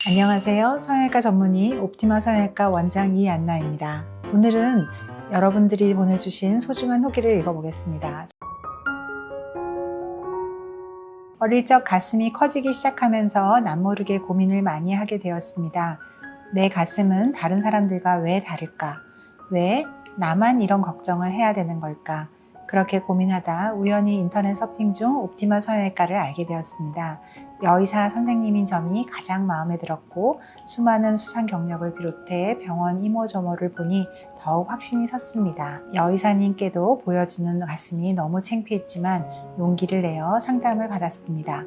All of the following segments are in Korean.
안녕하세요. 성형외과 전문의 옵티마 성형외과 원장 이안나입니다. 오늘은 여러분들이 보내주신 소중한 후기를 읽어보겠습니다. 어릴 적 가슴이 커지기 시작하면서 남모르게 고민을 많이 하게 되었습니다. 내 가슴은 다른 사람들과 왜 다를까? 왜 나만 이런 걱정을 해야 되는 걸까? 그렇게 고민하다 우연히 인터넷 서핑 중 옵티마 성형외과를 알게 되었습니다. 여의사 선생님인 점이 가장 마음에 들었고 수많은 수상 경력을 비롯해 병원 이모저모를 보니 더욱 확신이 섰습니다. 여의사님께도 보여지는 가슴이 너무 창피했지만 용기를 내어 상담을 받았습니다.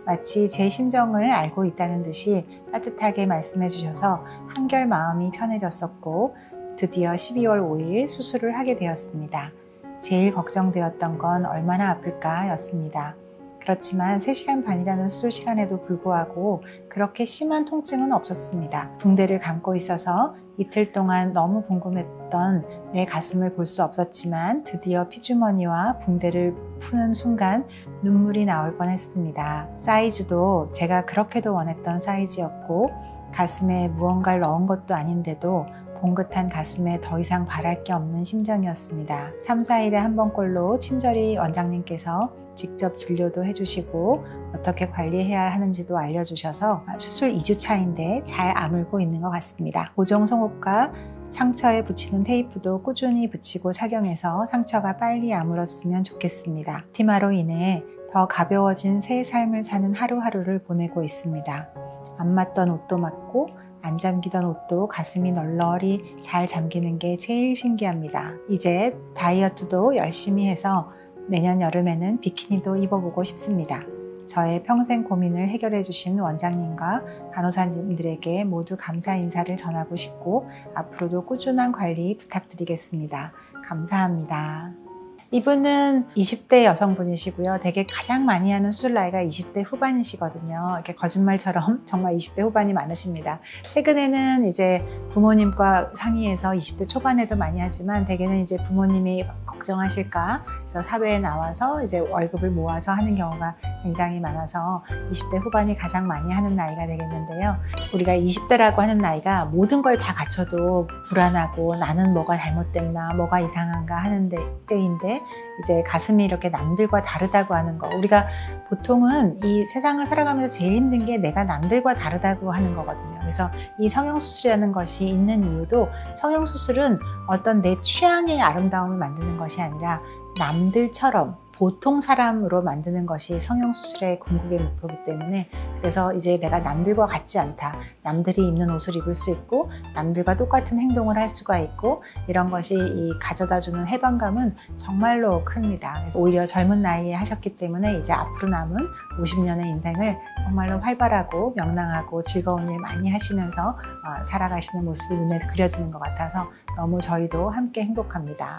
마치 제 심정을 알고 있다는 듯이 따뜻하게 말씀해 주셔서 한결 마음이 편해졌었고 드디어 12월 5일 수술을 하게 되었습니다. 제일 걱정되었던 건 얼마나 아플까 였습니다. 그렇지만 3시간 반이라는 수술 시간에도 불구하고 그렇게 심한 통증은 없었습니다. 붕대를 감고 있어서 이틀 동안 너무 궁금했던 내 가슴을 볼 수 없었지만 드디어 피주머니와 붕대를 푸는 순간 눈물이 나올 뻔했습니다. 사이즈도 제가 그렇게도 원했던 사이즈였고 가슴에 무언가를 넣은 것도 아닌데도 봉긋한 가슴에 더 이상 바랄 게 없는 심정이었습니다. 3, 4일에 한 번꼴로 친절히 원장님께서 직접 진료도 해주시고 어떻게 관리해야 하는지도 알려주셔서 수술 2주 차인데 잘 아물고 있는 것 같습니다. 고정 속옷과 상처에 붙이는 테이프도 꾸준히 붙이고 착용해서 상처가 빨리 아물었으면 좋겠습니다. 옵티마로 인해 더 가벼워진 새 삶을 사는 하루하루를 보내고 있습니다. 안 맞던 옷도 맞고 안 잠기던 옷도 가슴이 널널히 잘 잠기는 게 제일 신기합니다. 이제 다이어트도 열심히 해서 내년 여름에는 비키니도 입어보고 싶습니다. 저의 평생 고민을 해결해 주신 원장님과 간호사님들에게 모두 감사 인사를 전하고 싶고 앞으로도 꾸준한 관리 부탁드리겠습니다. 감사합니다. 이분은 20대 여성분이시고요. 되게 가장 많이 하는 수술 나이가 20대 후반이시거든요. 이렇게 거짓말처럼 정말 20대 후반이 많으십니다. 최근에는 이제 부모님과 상의해서 20대 초반에도 많이 하지만 대개는 이제 부모님이 걱정하실까 해서 사회에 나와서 이제 월급을 모아서 하는 경우가 굉장히 많아서 20대 후반이 가장 많이 하는 나이가 되겠는데요. 우리가 20대라고 하는 나이가 모든 걸 다 갖춰도 불안하고 나는 뭐가 잘못됐나 뭐가 이상한가 하는 때인데 이제 가슴이 이렇게 남들과 다르다고 하는 거, 우리가 보통은 이 세상을 살아가면서 제일 힘든 게 내가 남들과 다르다고 하는 거거든요. 그래서 이 성형수술이라는 것이 있는 이유도 성형수술은 어떤 내 취향의 아름다움을 만드는 것이 아니라 남들처럼 보통 사람으로 만드는 것이 성형수술의 궁극의 목표이기 때문에, 그래서 이제 내가 남들과 같지 않다, 남들이 입는 옷을 입을 수 있고 남들과 똑같은 행동을 할 수가 있고 이런 것이 이 가져다주는 해방감은 정말로 큽니다. 그래서 오히려 젊은 나이에 하셨기 때문에 이제 앞으로 남은 50년의 인생을 정말로 활발하고 명랑하고 즐거운 일 많이 하시면서 살아가시는 모습이 눈에 그려지는 것 같아서 너무 저희도 함께 행복합니다.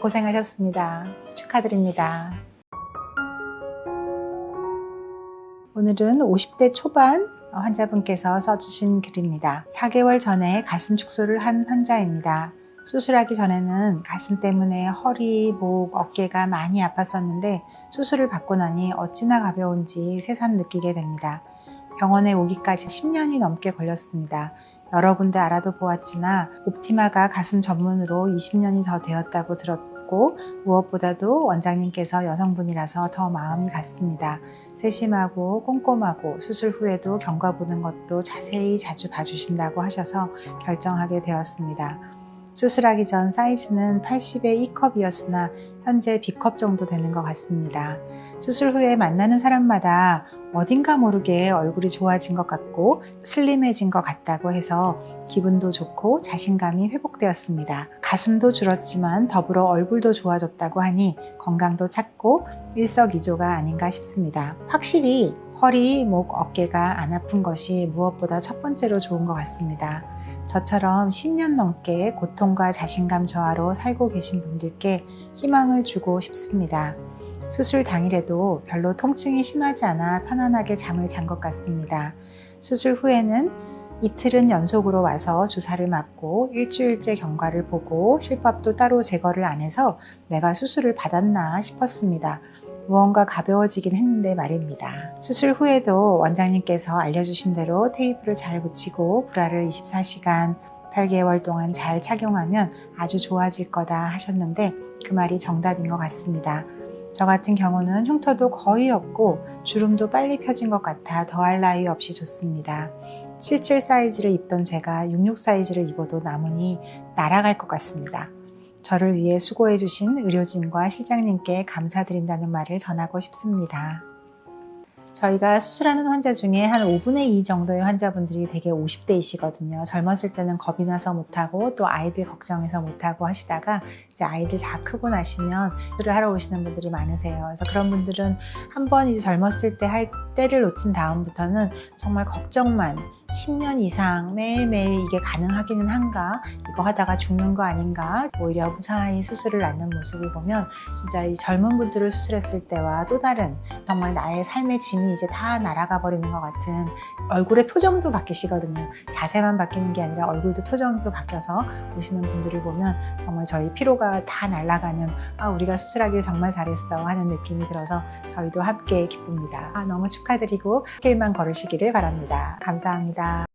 고생하셨습니다. 축하드립니다. 오늘은 50대 초반 환자분께서 써주신 글입니다. 4개월 전에 가슴 축소를 한 환자입니다. 수술하기 전에는 가슴 때문에 허리, 목, 어깨가 많이 아팠었는데 수술을 받고 나니 어찌나 가벼운지 새삼 느끼게 됩니다. 병원에 오기까지 10년이 넘게 걸렸습니다. 여러 군데 알아도 보았으나 옵티마가 가슴 전문으로 20년이 더 되었다고 들었고 무엇보다도 원장님께서 여성분이라서 더 마음이 갔습니다. 세심하고 꼼꼼하고 수술 후에도 경과 보는 것도 자세히 자주 봐주신다고 하셔서 결정하게 되었습니다. 수술하기 전 사이즈는 80의 E컵이었으나 현재 B컵 정도 되는 것 같습니다. 수술 후에 만나는 사람마다 어딘가 모르게 얼굴이 좋아진 것 같고 슬림해진 것 같다고 해서 기분도 좋고 자신감이 회복되었습니다. 가슴도 줄었지만 더불어 얼굴도 좋아졌다고 하니 건강도 찾고 일석이조가 아닌가 싶습니다. 확실히 허리, 목, 어깨가 안 아픈 것이 무엇보다 첫 번째로 좋은 것 같습니다. 저처럼 10년 넘게 고통과 자신감 저하로 살고 계신 분들께 희망을 주고 싶습니다. 수술 당일에도 별로 통증이 심하지 않아 편안하게 잠을 잔 것 같습니다. 수술 후에는 이틀은 연속으로 와서 주사를 맞고 일주일째 경과를 보고 실밥도 따로 제거를 안 해서 내가 수술을 받았나 싶었습니다. 무언가 가벼워지긴 했는데 말입니다. 수술 후에도 원장님께서 알려주신 대로 테이프를 잘 붙이고 브라를 24시간 8개월 동안 잘 착용하면 아주 좋아질 거다 하셨는데 그 말이 정답인 것 같습니다. 저 같은 경우는 흉터도 거의 없고 주름도 빨리 펴진 것 같아 더할 나위 없이 좋습니다. 77 사이즈를 입던 제가 66 사이즈를 입어도 남으니 날아갈 것 같습니다. 저를 위해 수고해주신 의료진과 실장님께 감사드린다는 말을 전하고 싶습니다. 저희가 수술하는 환자 중에 한 5분의 2 정도의 환자분들이 대개 50대이시거든요. 젊었을 때는 겁이 나서 못하고 또 아이들 걱정해서 못하고 하시다가 이제 아이들 다 크고 나시면 수술을 하러 오시는 분들이 많으세요. 그래서 그런 분들은 한번 이제 젊었을 때 할 때를 놓친 다음부터는 정말 걱정만 10년 이상 매일매일 이게 가능하기는 한가? 이거 하다가 죽는 거 아닌가? 오히려 무사히 수술을 낫는 모습을 보면 진짜 이 젊은 분들을 수술했을 때와 또 다른 정말 나의 삶의 짐이 이제 다 날아가 버리는 것 같은 얼굴의 표정도 바뀌시거든요. 자세만 바뀌는 게 아니라 얼굴도 표정도 바뀌어서 보시는 분들을 보면 정말 저희 피로가 다 날아가는 우리가 수술하길 정말 잘했어 하는 느낌이 들어서 저희도 함께 기쁩니다. 너무 축하드리고 길만 걸으시기를 바랍니다. 감사합니다.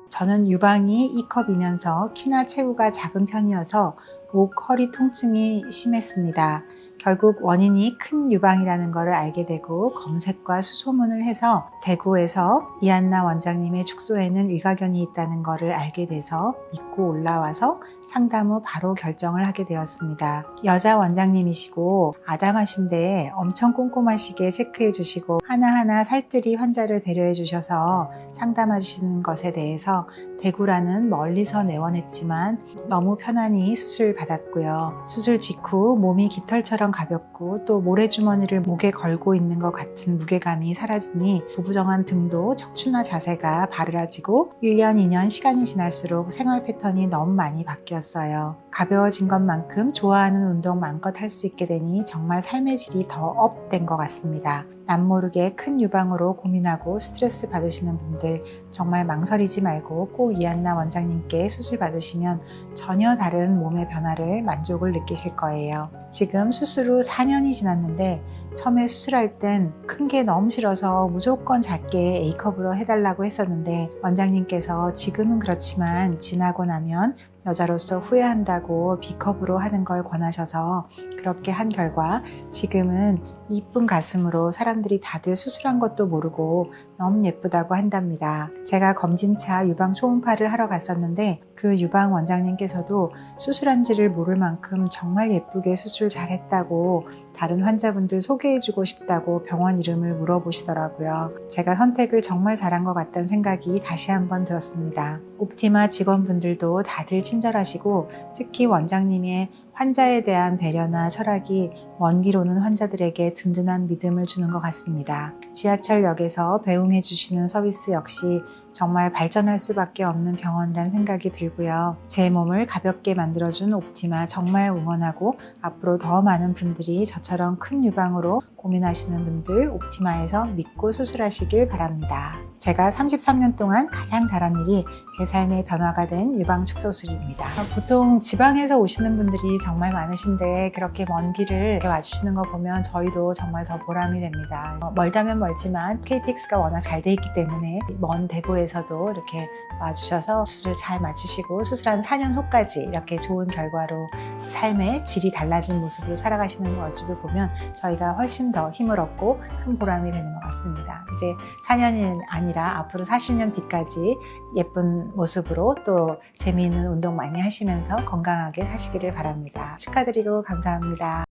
저는 유방이 E컵이면서 키나 체구가 작은 편이어서 목, 허리 통증이 심했습니다. 결국 원인이 큰 유방이라는 것을 알게 되고 검색과 수소문을 해서 대구에서 이한나 원장님의 축소에는 일가견이 있다는 것을 알게 돼서 믿고 올라와서 상담 후 바로 결정을 하게 되었습니다. 여자 원장님이시고 아담하신데 엄청 꼼꼼하시게 체크해 주시고 하나하나 살뜰히 환자를 배려해 주셔서 상담해 주시는 것에 대해서 대구라는 멀리서 내원했지만 너무 편안히 수술 받았고요. 수술 직후 몸이 깃털처럼 가볍고 또 모래주머니를 목에 걸고 있는 것 같은 무게감이 사라지니 구부정한 등도 척추나 자세가 바르라지고 1년, 2년 시간이 지날수록 생활 패턴이 너무 많이 바뀌었어요. 가벼워진 것만큼 좋아하는 운동 마음껏 할 수 있게 되니 정말 삶의 질이 더 업된 것 같습니다. 남모르게 큰 유방으로 고민하고 스트레스 받으시는 분들 정말 망설이지 말고 꼭 이한나 원장님께 수술 받으시면 전혀 다른 몸의 변화를 만족을 느끼실 거예요. 지금 수술 후 4년이 지났는데 처음에 수술할 땐 큰 게 너무 싫어서 무조건 작게 A컵으로 해달라고 했었는데 원장님께서 지금은 그렇지만 지나고 나면 여자로서 후회한다고 B컵으로 하는 걸 권하셔서 그렇게 한 결과 지금은 이쁜 가슴으로 사람들이 다들 수술한 것도 모르고 너무 예쁘다고 한답니다. 제가 검진차 유방 초음파를 하러 갔었는데 그 유방 원장님께서도 수술한지를 모를 만큼 정말 예쁘게 수술 잘했다고 다른 환자분들 소개해주고 싶다고 병원 이름을 물어보시더라고요. 제가 선택을 정말 잘한 것 같다는 생각이 다시 한번 들었습니다. 옵티마 직원분들도 다들 친절하시고 특히 원장님의 환자에 대한 배려나 철학이 먼 길 오는 환자들에게 든든한 믿음을 주는 것 같습니다. 지하철역에서 배웅해 주시는 서비스 역시 정말 발전할 수밖에 없는 병원이라는 생각이 들고요. 제 몸을 가볍게 만들어준 옵티마 정말 응원하고 앞으로 더 많은 분들이 저처럼 큰 유방으로 고민하시는 분들 옵티마에서 믿고 수술하시길 바랍니다. 제가 33년 동안 가장 잘한 일이 제 삶의 변화가 된 유방 축소술입니다. 보통 지방에서 오시는 분들이 정말 많으신데 그렇게 먼 길을 이렇게 와주시는 거 보면 저희도 정말 더 보람이 됩니다. 멀다면 멀지만 KTX가 워낙 잘 돼 있기 때문에 먼 대구에서도 이렇게 와주셔서 수술 잘 마치시고 수술한 4년 후까지 이렇게 좋은 결과로 삶의 질이 달라진 모습으로 살아가시는 모습을 보면 저희가 훨씬 더 힘을 얻고 큰 보람이 되는 것 같습니다. 이제 4년이 아니라 앞으로 40년 뒤까지 예쁜 모습으로 또 재미있는 운동 많이 하시면서 건강하게 사시기를 바랍니다. 축하드리고 감사합니다.